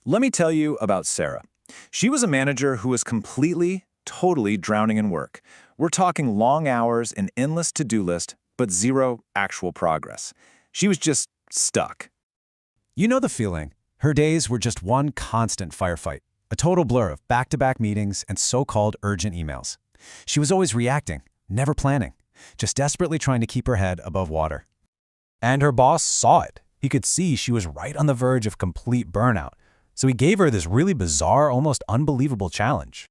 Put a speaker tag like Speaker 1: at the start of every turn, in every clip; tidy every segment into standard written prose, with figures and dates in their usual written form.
Speaker 1: Let me tell you about Sarah. She was a manager who was totally drowning in work. We're talking long hours, an endless to-do list, but zero actual progress. She was just stuck.
Speaker 2: You know the feeling. Her days were just one constant firefight, a total blur of back-to-back meetings and so-called urgent emails. She was always reacting, never planning, just desperately trying to keep her head above water. And her boss saw it. He could see she was right on the verge of complete burnout, so he gave her this really bizarre, almost unbelievable challenge.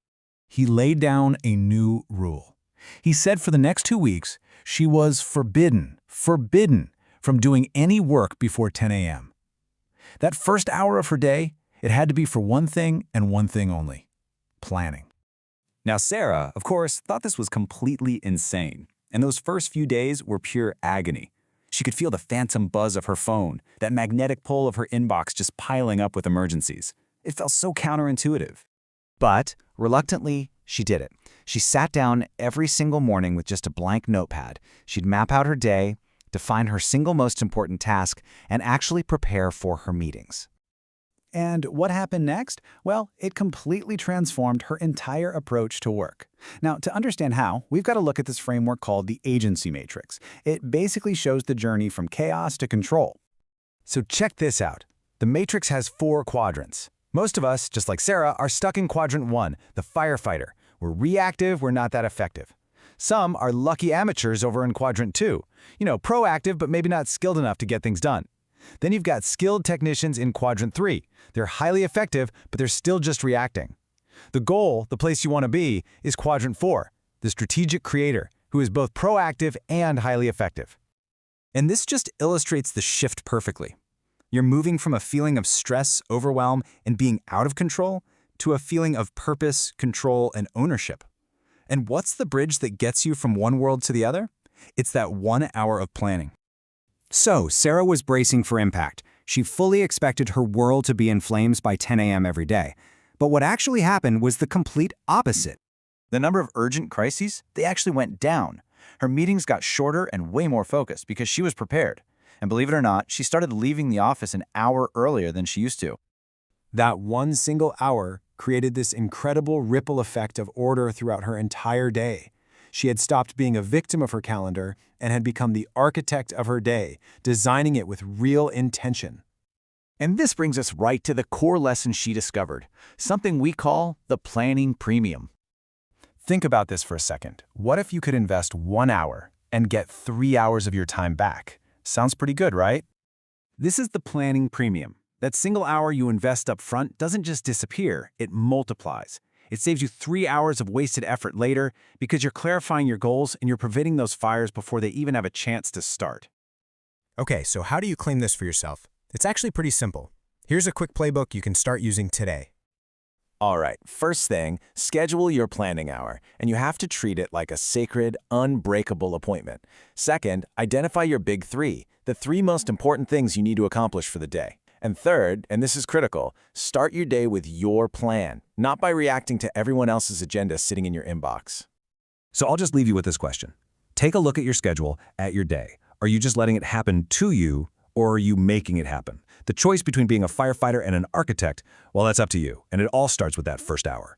Speaker 2: He laid down a new rule. He said for the next 2 weeks, she was forbidden from doing any work before 10 a.m. That first hour of her day, it had to be for one thing and one thing only: planning.
Speaker 3: Now, Sarah, of course, thought this was completely insane, and those first few days were pure agony. She could feel the phantom buzz of her phone, that magnetic pull of her inbox just piling up with emergencies. It felt so counterintuitive. But, reluctantly, she did it. She sat down every single morning with just a blank notepad. She'd map out her day, define her single most important task, and actually prepare for her meetings. And what happened next? Well, it completely transformed her entire approach to work. Now, to understand how, we've got to look at this framework called the agency matrix. It basically shows the journey from chaos to control.
Speaker 2: So check this out. The matrix has 4 quadrants. Most of us, just like Sarah, are stuck in quadrant 1, the firefighter. We're reactive, we're not that effective. Some are lucky amateurs over in quadrant 2. Proactive, but maybe not skilled enough to get things done. Then you've got skilled technicians in quadrant 3. They're highly effective, but they're still just reacting. The goal, the place you want to be, is quadrant 4, the strategic creator, who is both proactive and highly effective. And this just illustrates the shift perfectly. You're moving from a feeling of stress, overwhelm, and being out of control to a feeling of purpose, control, and ownership. And what's the bridge that gets you from one world to the other? It's that 1 hour of planning. So, Sarah was bracing for impact. She fully expected her world to be in flames by 10 a.m. every day. But what actually happened was the complete opposite.
Speaker 3: The number of urgent crises, they actually went down. Her meetings got shorter and way more focused because she was prepared. And believe it or not, she started leaving the office an hour earlier than she used to.
Speaker 2: That one single hour created this incredible ripple effect of order throughout her entire day. She had stopped being a victim of her calendar and had become the architect of her day, designing it with real intention.
Speaker 3: And this brings us right to the core lesson she discovered, something we call the planning premium.
Speaker 2: Think about this for a second. What if you could invest 1 hour and get 3 hours of your time back? Sounds pretty good, right? This is the planning premium. That single hour you invest up front doesn't just disappear, it multiplies. It saves you 3 hours of wasted effort later because you're clarifying your goals and you're preventing those fires before they even have a chance to start. Okay, so how do you claim this for yourself? It's actually pretty simple. Here's a quick playbook you can start using today.
Speaker 1: All right, first thing, schedule your planning hour, and you have to treat it like a sacred, unbreakable appointment. Second, identify your big 3, the 3 most important things you need to accomplish for the day. And third, and this is critical, start your day with your plan, not by reacting to everyone else's agenda sitting in your inbox.
Speaker 2: So I'll just leave you with this question. Take a look at your schedule, at your day. Are you just letting it happen to you, or are you making it happen? The choice between being a firefighter and an architect, well, that's up to you, and it all starts with that first hour.